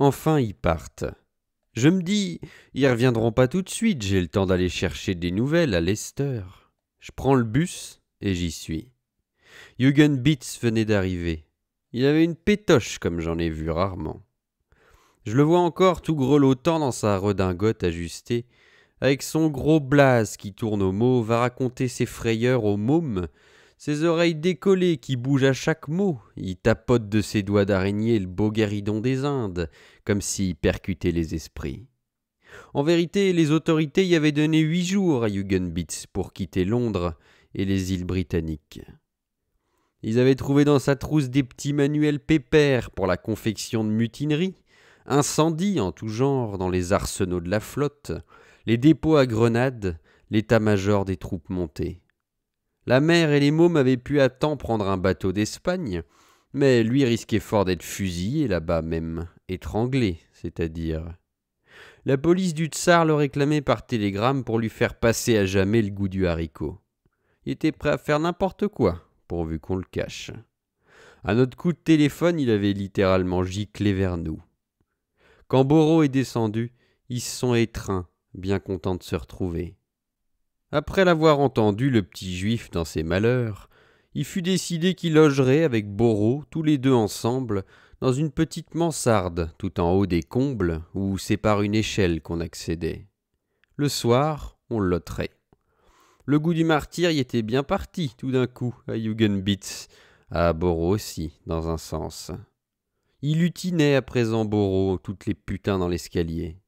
Enfin, ils partent. Je me dis, ils reviendront pas tout de suite, j'ai le temps d'aller chercher des nouvelles à Leicester. Je prends le bus et j'y suis. Eugen Bitz venait d'arriver. Il avait une pétoche comme j'en ai vu rarement. Je le vois encore tout grelottant dans sa redingote ajustée, avec son gros blaze qui tourne au mot, va raconter ses frayeurs au môme, ses oreilles décollées qui bougent à chaque mot, il tapote de ses doigts d'araignée le beau guéridon des Indes, comme s'il percutait les esprits. En vérité, les autorités y avaient donné 8 jours à Eugen Bitz pour quitter Londres et les îles britanniques. Ils avaient trouvé dans sa trousse des petits manuels pépères pour la confection de mutineries, incendies en tout genre dans les arsenaux de la flotte, les dépôts à grenades, l'état-major des troupes montées. La mère et les mômes avaient pu à temps prendre un bateau d'Espagne, mais lui risquait fort d'être fusillé là-bas même, étranglé, c'est-à-dire. La police du tsar le réclamait par télégramme pour lui faire passer à jamais le goût du haricot. Il était prêt à faire n'importe quoi, pourvu qu'on le cache. À notre coup de téléphone, il avait littéralement giclé vers nous. Quand Boro est descendu, ils se sont étreints, bien contents de se retrouver. Après l'avoir entendu, le petit juif, dans ses malheurs, il fut décidé qu'ils logeraient avec Boro, tous les deux ensemble, dans une petite mansarde, tout en haut des combles, où c'est par une échelle qu'on accédait. Le soir, on loterait. Le goût du martyr y était bien parti, tout d'un coup, à Eugen Bitz, à Boro aussi, dans un sens. Il lutinait à présent Boro, toutes les putains dans l'escalier.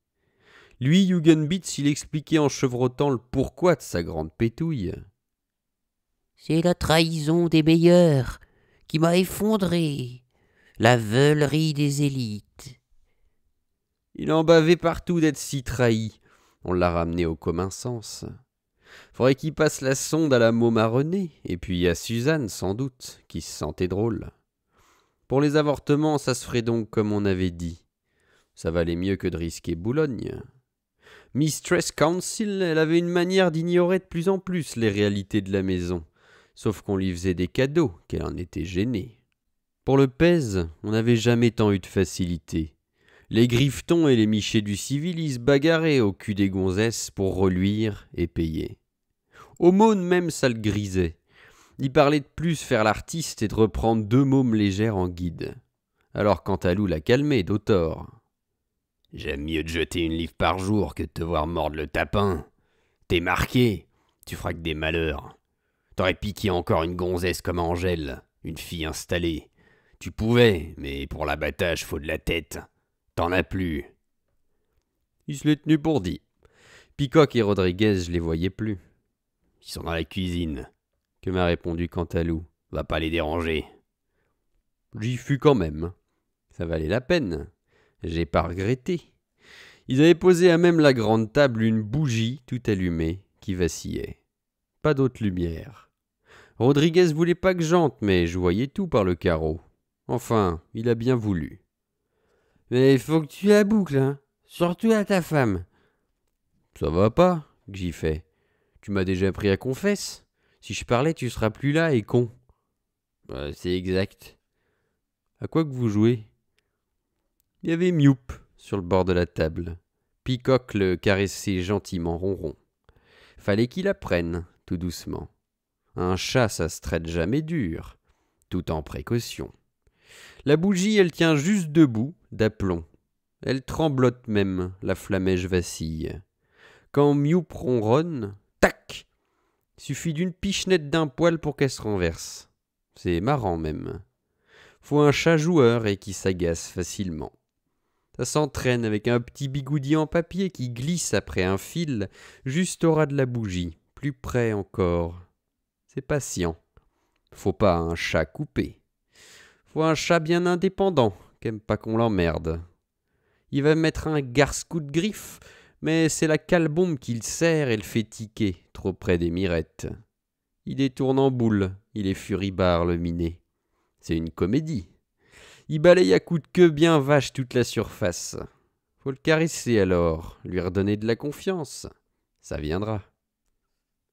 Lui, Eugen Bitz, il expliquait en chevrotant le pourquoi de sa grande pétouille. C'est la trahison des meilleurs qui m'a effondré, la veulerie des élites. Il en bavait partout d'être si trahi. On l'a ramené au commun sens. Faudrait qu'il passe la sonde à la môme à René, et puis à Suzanne, sans doute, qui se sentait drôle. Pour les avortements, ça se ferait donc comme on avait dit. Ça valait mieux que de risquer Boulogne. Mistress Council, elle avait une manière d'ignorer de plus en plus les réalités de la maison, sauf qu'on lui faisait des cadeaux, qu'elle en était gênée. Pour le pèse, on n'avait jamais tant eu de facilité. Les griffetons et les michets du civil, ils se bagarraient au cul des gonzesses pour reluire et payer. Aumône même, ça le grisait. Il parlait de plus faire l'artiste et de reprendre 2 mômes légères en guide. Alors Cantalou l'a calmé, d'autort. « J'aime mieux te jeter une livre par jour que de te voir mordre le tapin. T'es marqué, tu feras que des malheurs. T'aurais piqué encore une gonzesse comme Angèle, une fille installée. Tu pouvais, mais pour l'abattage, faut de la tête. T'en as plus. » Il se l'est tenu pour dit. Picoque et Rodriguez, je les voyais plus. « Ils sont dans la cuisine. » que m'a répondu Cantalou. Va pas les déranger. J'y fus quand même. Ça valait la peine. J'ai pas regretté. Ils avaient posé à même la grande table une bougie tout allumée qui vacillait. Pas d'autre lumière. Rodriguez voulait pas que j'entre, mais je voyais tout par le carreau. Enfin, il a bien voulu. « Mais il faut que tu la boucles, hein, surtout à ta femme. »« Ça va pas, que j'y fais. Tu m'as déjà pris à confesse. Si je parlais, tu seras plus là et con. »« C'est exact. À quoi que vous jouez ?» Il y avait Mioup sur le bord de la table. Picoque le caressait gentiment ronron. Fallait qu'il apprenne, tout doucement. Un chat, ça se traite jamais dur, tout en précaution. La bougie, elle tient juste debout, d'aplomb. Elle tremblote même, la flamèche vacille. Quand Mioup ronronne, tac! Suffit d'une pichenette d'un poil pour qu'elle se renverse. C'est marrant même. Faut un chat joueur et qui s'agace facilement. Ça s'entraîne avec un petit bigoudi en papier qui glisse après un fil, juste au ras de la bougie, plus près encore. C'est patient. Faut pas un chat coupé. Faut un chat bien indépendant, qu'aime pas qu'on l'emmerde. Il va mettre un garce-coup de griffe, mais c'est la calbombe qu'il serre et le fait tiquer, trop près des mirettes. Il détourne en boule, il est furibard le minet. C'est une comédie. Il balaye à coups de queue bien vache toute la surface. Faut le caresser alors, lui redonner de la confiance. Ça viendra.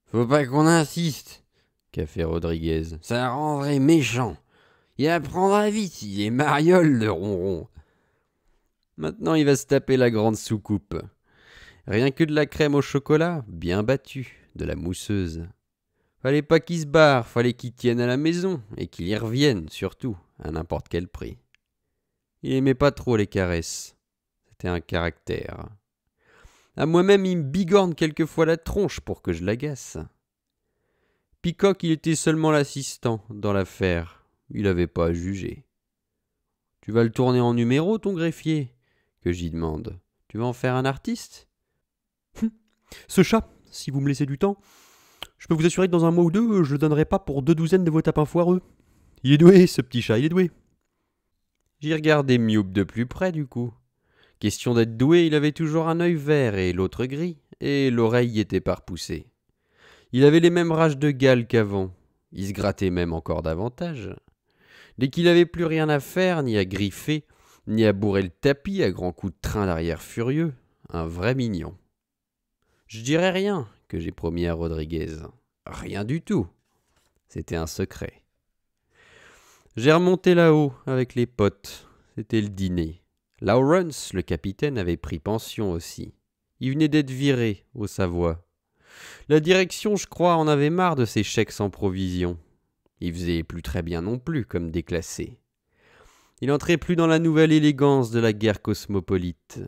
Faut pas qu'on insiste, qu'a fait Rodriguez. Ça rendrait méchant. Il apprendra vite, il est mariole de ronron. Maintenant, il va se taper la grande soucoupe. Rien que de la crème au chocolat, bien battue, de la mousseuse. Fallait pas qu'il se barre, fallait qu'il tienne à la maison, et qu'il y revienne, surtout, à n'importe quel prix. Il aimait pas trop les caresses. C'était un caractère. À moi-même, il me bigorne quelquefois la tronche pour que je l'agace. Peacock, il était seulement l'assistant dans l'affaire. Il avait pas à juger. « Tu vas le tourner en numéro, ton greffier ?» que j'y demande. « Tu vas en faire un artiste ?» Ce chat, si vous me laissez du temps, je peux vous assurer que dans un mois ou deux, je le donnerai pas pour 2 douzaines de vos tapins foireux. Il est doué, ce petit chat, il est doué. J'y regardais Mioub de plus près, du coup. Question d'être doué, il avait toujours un œil vert et l'autre gris, et l'oreille y était pas repoussée. Il avait les mêmes rages de gale qu'avant. Il se grattait même encore davantage. Dès qu'il avait plus rien à faire, ni à griffer, ni à bourrer le tapis à grands coups de train d'arrière furieux, un vrai mignon. Je dirais rien, que j'ai promis à Rodriguez. Rien du tout. C'était un secret. J'ai remonté là-haut avec les potes. C'était le dîner. Lawrence, le capitaine, avait pris pension aussi. Il venait d'être viré au Savoie. La direction, je crois, en avait marre de ces chèques sans provision. Il faisait plus très bien non plus comme déclassé. Il entrait plus dans la nouvelle élégance de la guerre cosmopolite.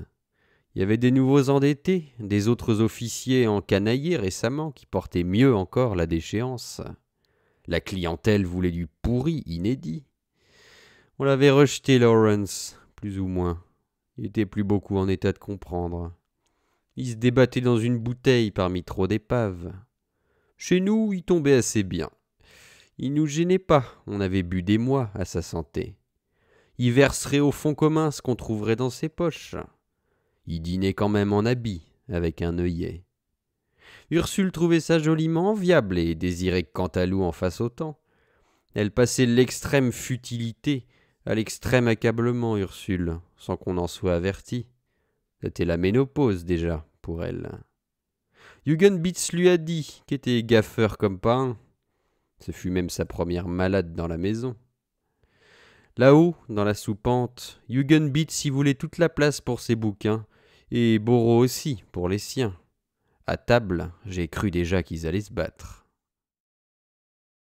Il y avait des nouveaux endettés, des autres officiers encanaillés récemment qui portaient mieux encore la déchéance. La clientèle voulait du pourri inédit. On l'avait rejeté, Lawrence, plus ou moins. Il était plus beaucoup en état de comprendre. Il se débattait dans une bouteille parmi trop d'épaves. Chez nous, il tombait assez bien. Il nous gênait pas, on avait bu des mois à sa santé. Il verserait au fonds commun ce qu'on trouverait dans ses poches. Il dînait quand même en habit, avec un œillet. Ursule trouvait ça joliment enviable et désirait que Cantalou en fasse autant. Elle passait de l'extrême futilité à l'extrême accablement, Ursule, sans qu'on en soit averti. C'était la ménopause déjà, pour elle. Hugenbitz lui a dit qu'était gaffeur comme pas un. Ce fut même sa première malade dans la maison. Là-haut, dans la soupente, Hugenbitz y voulait toute la place pour ses bouquins, et Borrow aussi pour les siens. À table, j'ai cru déjà qu'ils allaient se battre.